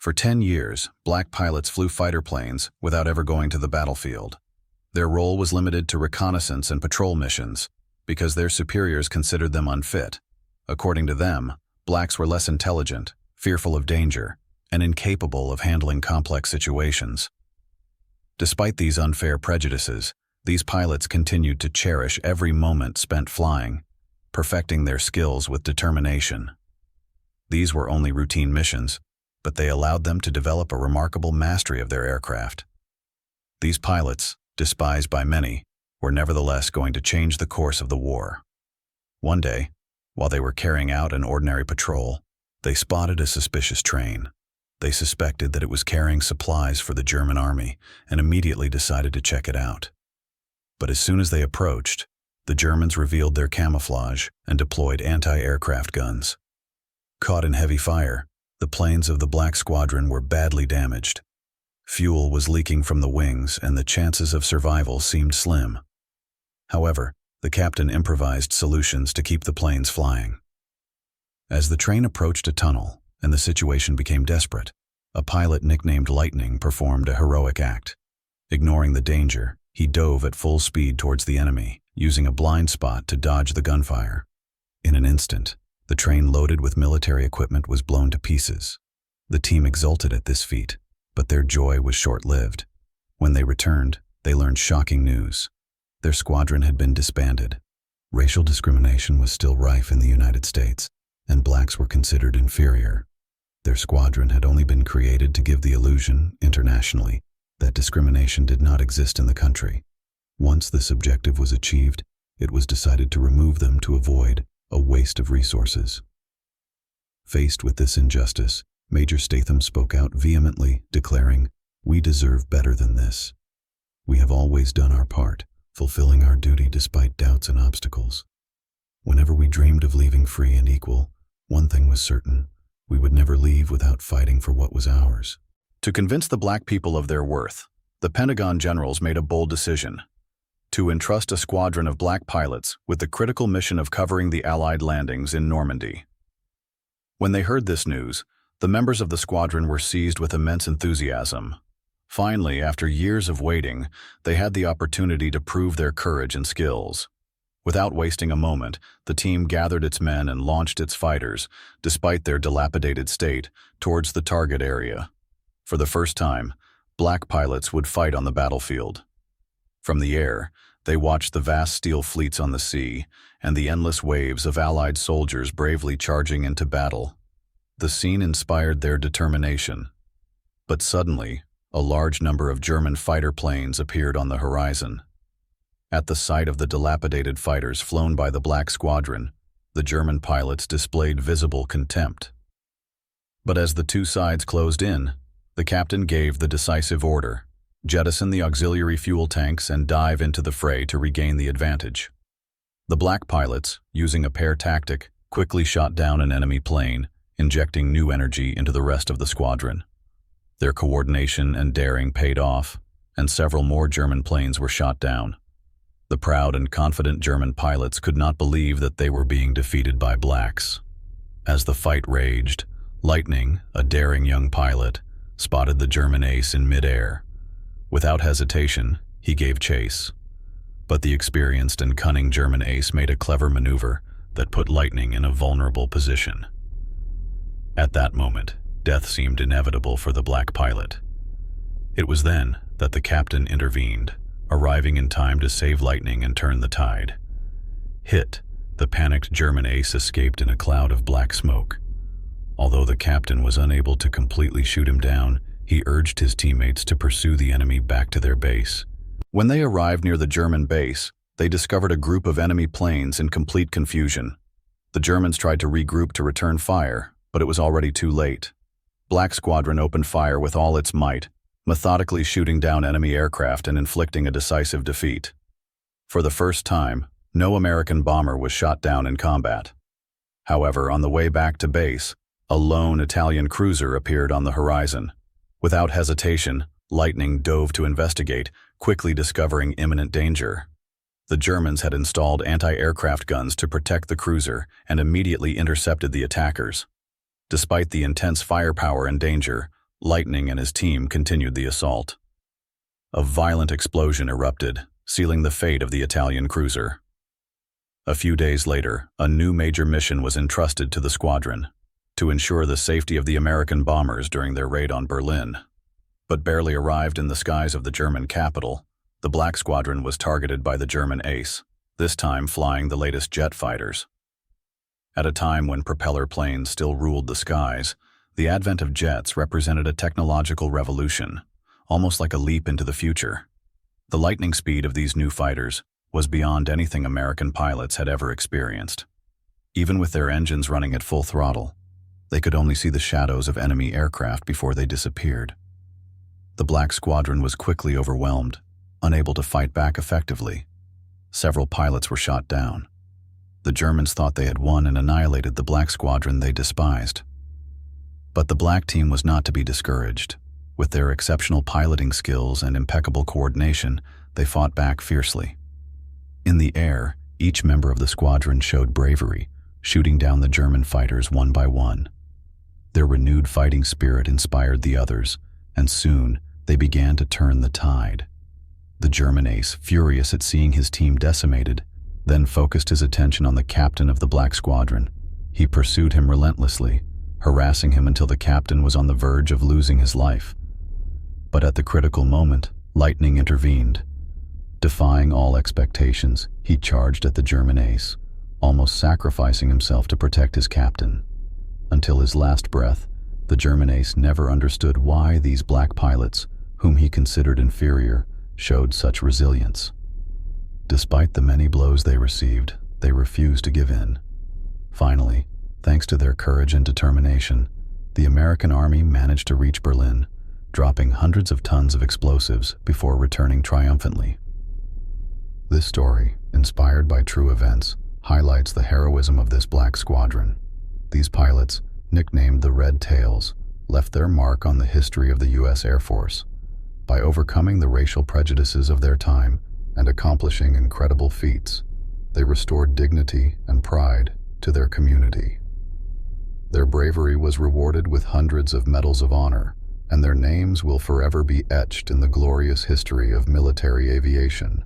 For 10 years, black pilots flew fighter planes without ever going to the battlefield. Their role was limited to reconnaissance and patrol missions because their superiors considered them unfit. According to them, blacks were less intelligent, fearful of danger, and incapable of handling complex situations. Despite these unfair prejudices, these pilots continued to cherish every moment spent flying, perfecting their skills with determination. These were only routine missions, but they allowed them to develop a remarkable mastery of their aircraft. These pilots, despised by many, were nevertheless going to change the course of the war. One day, while they were carrying out an ordinary patrol, they spotted a suspicious train. They suspected that it was carrying supplies for the German army and immediately decided to check it out. But as soon as they approached, the Germans revealed their camouflage and deployed anti-aircraft guns. Caught in heavy fire, the planes of the Black Squadron were badly damaged. Fuel was leaking from the wings and the chances of survival seemed slim. However, the captain improvised solutions to keep the planes flying. As the train approached a tunnel and the situation became desperate, a pilot nicknamed Lightning performed a heroic act. Ignoring the danger, he dove at full speed towards the enemy, using a blind spot to dodge the gunfire. In an instant, the train loaded with military equipment was blown to pieces. The team exulted at this feat, but their joy was short-lived. When they returned, they learned shocking news. Their squadron had been disbanded. Racial discrimination was still rife in the United States, and blacks were considered inferior. Their squadron had only been created to give the illusion, internationally, that discrimination did not exist in the country. Once this objective was achieved, it was decided to remove them to avoid a waste of resources. Faced with this injustice, Major Statham spoke out vehemently, declaring, "We deserve better than this. We have always done our part, fulfilling our duty despite doubts and obstacles. Whenever we dreamed of leaving free and equal, one thing was certain: we would never leave without fighting for what was ours." To convince the black people of their worth, the Pentagon generals made a bold decision: to entrust a squadron of black pilots with the critical mission of covering the Allied landings in Normandy. When they heard this news, the members of the squadron were seized with immense enthusiasm. Finally, after years of waiting, they had the opportunity to prove their courage and skills. Without wasting a moment, the team gathered its men and launched its fighters, despite their dilapidated state, towards the target area. For the first time, black pilots would fight on the battlefield. From the air, they watched the vast steel fleets on the sea and the endless waves of Allied soldiers bravely charging into battle. The scene inspired their determination. But suddenly, a large number of German fighter planes appeared on the horizon. At the sight of the dilapidated fighters flown by the Black Squadron, the German pilots displayed visible contempt. But as the two sides closed in, the captain gave the decisive order: jettison the auxiliary fuel tanks and dive into the fray to regain the advantage. The black pilots, using a pair tactic, quickly shot down an enemy plane, injecting new energy into the rest of the squadron. Their coordination and daring paid off, and several more German planes were shot down. The proud and confident German pilots could not believe that they were being defeated by blacks. As the fight raged, Lightning, a daring young pilot, spotted the German ace in mid-air. Without hesitation, he gave chase. But the experienced and cunning German ace made a clever maneuver that put Lightning in a vulnerable position. At that moment, death seemed inevitable for the black pilot. It was then that the captain intervened, arriving in time to save Lightning and turn the tide. Hit, the panicked German ace escaped in a cloud of black smoke. Although the captain was unable to completely shoot him down, he urged his teammates to pursue the enemy back to their base. When they arrived near the German base, they discovered a group of enemy planes in complete confusion. The Germans tried to regroup to return fire, but it was already too late. Black Squadron opened fire with all its might, methodically shooting down enemy aircraft and inflicting a decisive defeat. For the first time, no American bomber was shot down in combat. However, on the way back to base, a lone Italian cruiser appeared on the horizon. Without hesitation, Lightning dove to investigate, quickly discovering imminent danger. The Germans had installed anti-aircraft guns to protect the cruiser and immediately intercepted the attackers. Despite the intense firepower and danger, Lightning and his team continued the assault. A violent explosion erupted, sealing the fate of the Italian cruiser. A few days later, a new major mission was entrusted to the squadron, to ensure the safety of the American bombers during their raid on Berlin. But barely arrived in the skies of the German capital, the Black Squadron was targeted by the German ace, this time flying the latest jet fighters. At a time when propeller planes still ruled the skies, the advent of jets represented a technological revolution, almost like a leap into the future. The lightning speed of these new fighters was beyond anything American pilots had ever experienced. Even with their engines running at full throttle, they could only see the shadows of enemy aircraft before they disappeared. The Black Squadron was quickly overwhelmed, unable to fight back effectively. Several pilots were shot down. The Germans thought they had won and annihilated the Black Squadron they despised. But the Black team was not to be discouraged. With their exceptional piloting skills and impeccable coordination, they fought back fiercely. In the air, each member of the squadron showed bravery, shooting down the German fighters one by one. Their renewed fighting spirit inspired the others, and soon they began to turn the tide. The German ace, furious at seeing his team decimated, then focused his attention on the captain of the Black Squadron. He pursued him relentlessly, harassing him until the captain was on the verge of losing his life. But at the critical moment, lightning intervened. Defying all expectations, he charged at the German ace, almost sacrificing himself to protect his captain. Until his last breath, the German ace never understood why these black pilots, whom he considered inferior, showed such resilience. Despite the many blows they received, they refused to give in. Finally, thanks to their courage and determination, the American army managed to reach Berlin, dropping hundreds of tons of explosives before returning triumphantly. This story, inspired by true events, highlights the heroism of this Black Squadron. These pilots, nicknamed the Red Tails, left their mark on the history of the U.S. Air Force. By overcoming the racial prejudices of their time and accomplishing incredible feats, they restored dignity and pride to their community. Their bravery was rewarded with hundreds of medals of honor, and their names will forever be etched in the glorious history of military aviation.